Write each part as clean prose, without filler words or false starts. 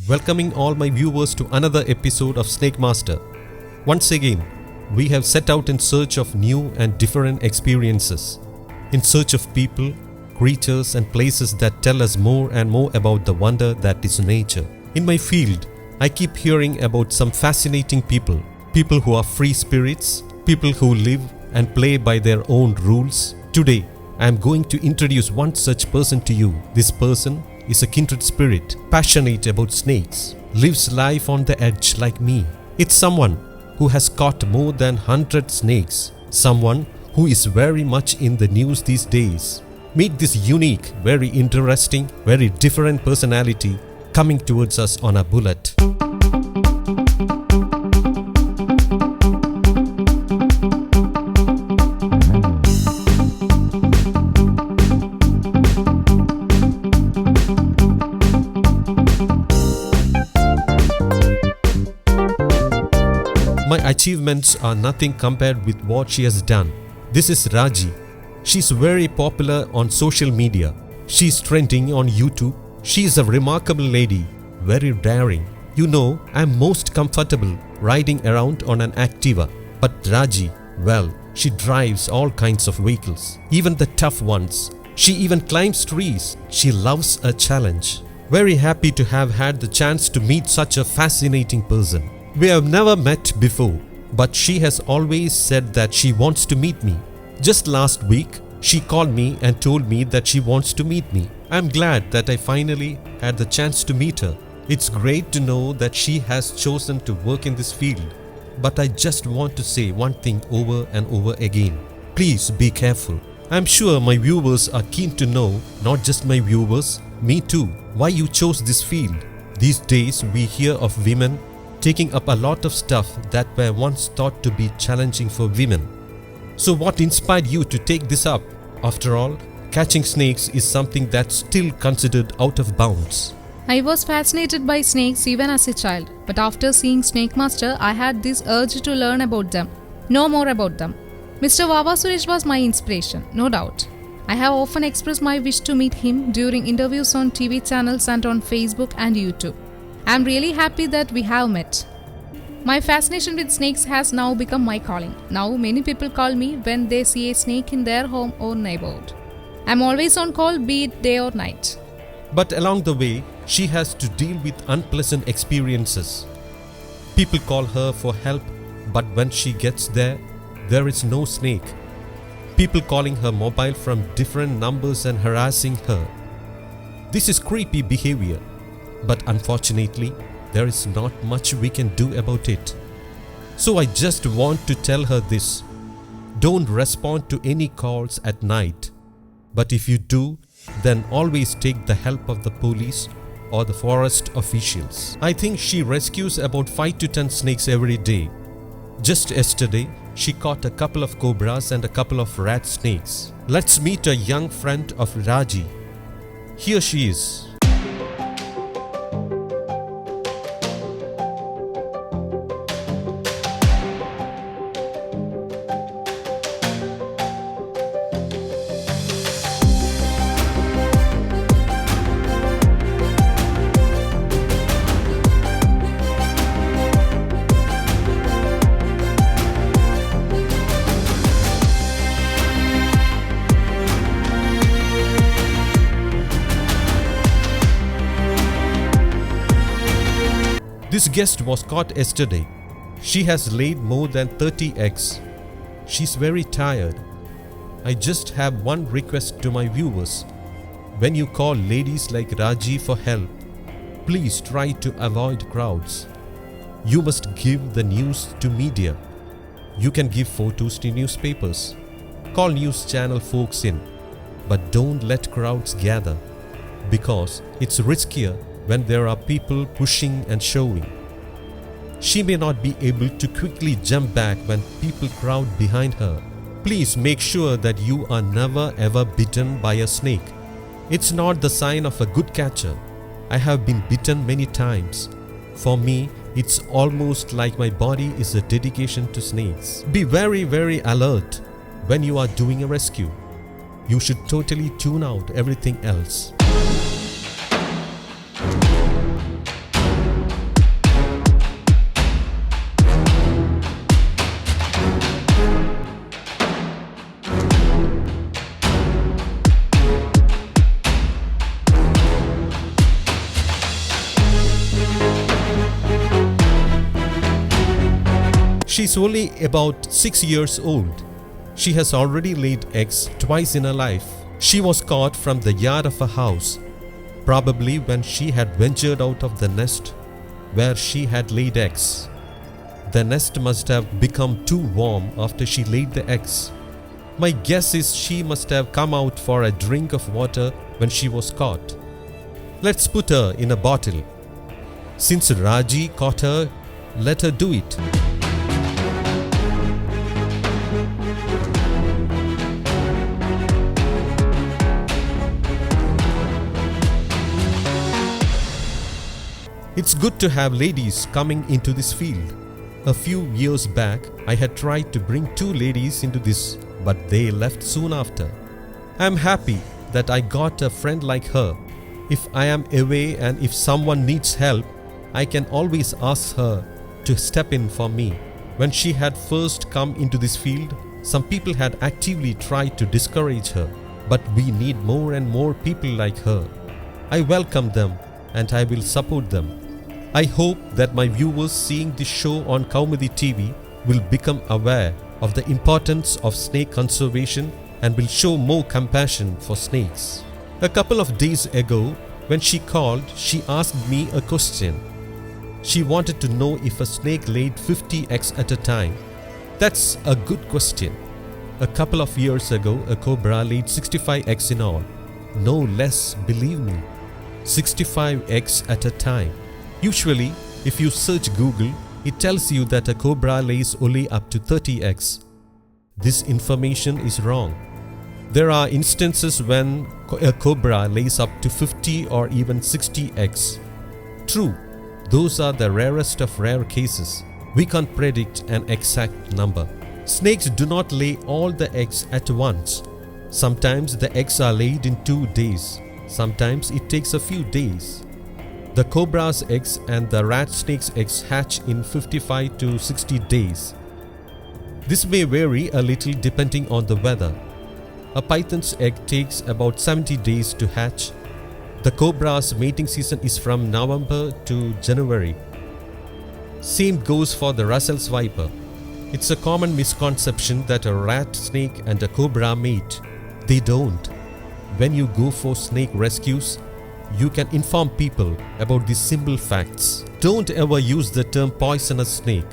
welcoming all my viewers to another episode of Snakemaster. Once again, we have set out in search of new and different experiences, in search of people, creatures and places that tell us more and more about the wonder that is nature. In my field, I keep hearing about some fascinating people who are free spirits, people who live and play by their own rules. Today, I am going to introduce one such person to you. This person is a kindred spirit, passionate about snakes, lives life on the edge like me. It's someone who has caught more than 100 snakes, someone who is very much in the news these days. Meet this unique, very interesting, very different personality coming towards us on a bullet. My achievements are nothing compared with what she has done. This is Raji. She's very popular on social media. She's trending on YouTube. She is a remarkable lady, very daring. You know, I'm most comfortable riding around on an Activa. But Raji, well, she drives all kinds of vehicles, even the tough ones. She even climbs trees. She loves a challenge. Very happy to have had the chance to meet such a fascinating person. We have never met before, but she has always said that she wants to meet me. Just last week, she called me and told me that she wants to meet me. I'm glad that I finally had the chance to meet her. It's great to know that she has chosen to work in this field. But I just want to say one thing over and over again. Please be careful. I'm sure my viewers are keen to know, not just my viewers, me too, why you chose this field. These days we hear of women taking up a lot of stuff that were once thought to be challenging for women. So what inspired you to take this up? After all, catching snakes is something that's still considered out of bounds. I was fascinated by snakes even as a child, but after seeing Snakemaster, I had this urge to learn about them, know more about them. Mr. Vava Suresh was my inspiration, no doubt. I have often expressed my wish to meet him during interviews on TV channels and on Facebook and YouTube. I am really happy that we have met. My fascination with snakes has now become my calling. Now many people call me when they see a snake in their home or neighborhood. I am always on call, be it day or night. But along the way, she has to deal with unpleasant experiences. People call her for help, but when she gets there, there is no snake. People calling her mobile from different numbers and harassing her. This is creepy behavior. But unfortunately, there is not much we can do about it. So I just want to tell her this. Don't respond to any calls at night. But if you do, then always take the help of the police or the forest officials. I think she rescues about 5 to 10 snakes every day. Just yesterday, she caught a couple of cobras and a couple of rat snakes. Let's meet a young friend of Raji. Here she is. This guest was caught yesterday. She has laid more than 30 eggs. She's very tired. I just have one request to my viewers. When you call ladies like Raji for help, please try to avoid crowds. You must give the news to media. You can give photos to newspapers. Call news channel folks in. But don't let crowds gather, because it's riskier when there are people pushing and showing. She may not be able to quickly jump back when people crowd behind her. Please make sure that you are never ever bitten by a snake. It's not the sign of a good catcher. I have been bitten many times. For me, it's almost like my body is a dedication to snakes. Be very, very alert when you are doing a rescue. You should totally tune out everything else. She's only about 6 years old. She has already laid eggs twice in her life. She was caught from the yard of a house, probably when she had ventured out of the nest where she had laid eggs. The nest must have become too warm after she laid the eggs. My guess is she must have come out for a drink of water when she was caught. Let's put her in a bottle. Since Raji caught her, let her do it. It's good to have ladies coming into this field. A few years back, I had tried to bring 2 ladies into this, but they left soon after. I am happy that I got a friend like her. If I am away and if someone needs help, I can always ask her to step in for me. When she had first come into this field, some people had actively tried to discourage her, but we need more and more people like her. I welcome them and I will support them. I hope that my viewers seeing this show on Kaumudi TV will become aware of the importance of snake conservation and will show more compassion for snakes. A couple of days ago, when she called, she asked me a question. She wanted to know if a snake laid 50 eggs at a time. That's a good question. A couple of years ago, a cobra laid 65 eggs in all. No less, believe me. 65 eggs at a time. Usually, if you search Google, it tells you that a cobra lays only up to 30 eggs. This information is wrong. There are instances when a cobra lays up to 50 or even 60 eggs. True, those are the rarest of rare cases. We can't predict an exact number. Snakes do not lay all the eggs at once. Sometimes the eggs are laid in 2 days. Sometimes it takes a few days. The cobra's eggs and the rat snake's eggs hatch in 55 to 60 days. This may vary a little depending on the weather. A python's egg takes about 70 days to hatch. The cobra's mating season is from November to January. Same goes for the Russell's viper. It's a common misconception that a rat snake and a cobra mate. They don't. When you go for snake rescues, you can inform people about these simple facts. Don't ever use the term poisonous snake.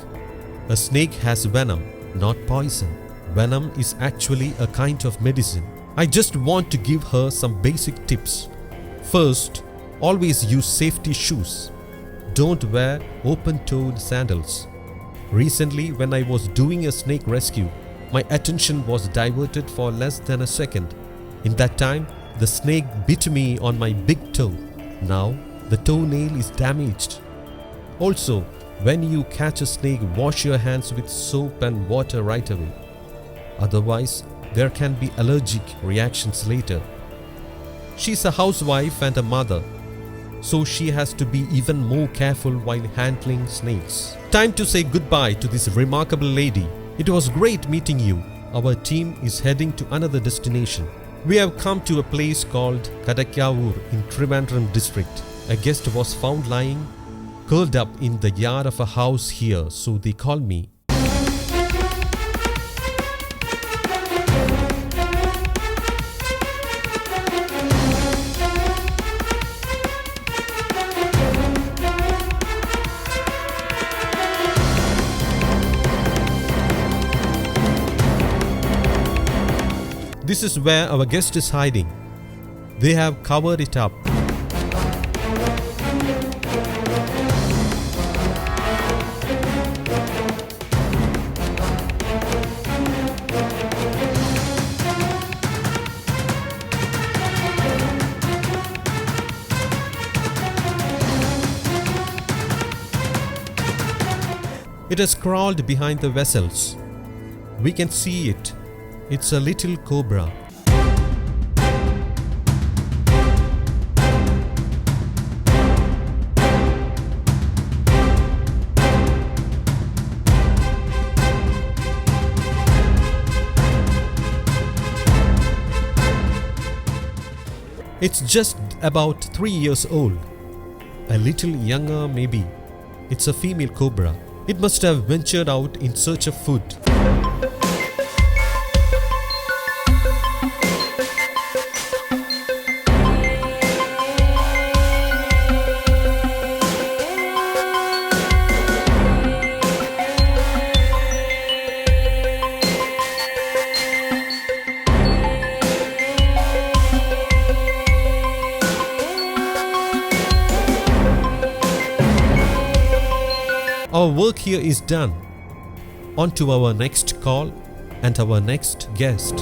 A snake has venom, not poison. Venom is actually a kind of medicine. I just want to give her some basic tips. First, always use safety shoes. Don't wear open-toed sandals. Recently, when I was doing a snake rescue, my attention was diverted for less than a second. In that time, the snake bit me on my big toe. Now, the toenail is damaged. Also, when you catch a snake, wash your hands with soap and water right away. Otherwise, there can be allergic reactions later. She's a housewife and a mother, so she has to be even more careful while handling snakes. Time to say goodbye to this remarkable lady. It was great meeting you. Our team is heading to another destination. We have come to a place called Kadakyavur in Trivandrum district. A guest was found lying, curled up in the yard of a house here, so they call me. This is where our guest is hiding. They have covered it up. It has crawled behind the vessels. We can see it. It's a little cobra. It's just about 3 years old. A little younger maybe. It's a female cobra. It must have ventured out in search of food. Our work here is done. On to our next call and our next guest.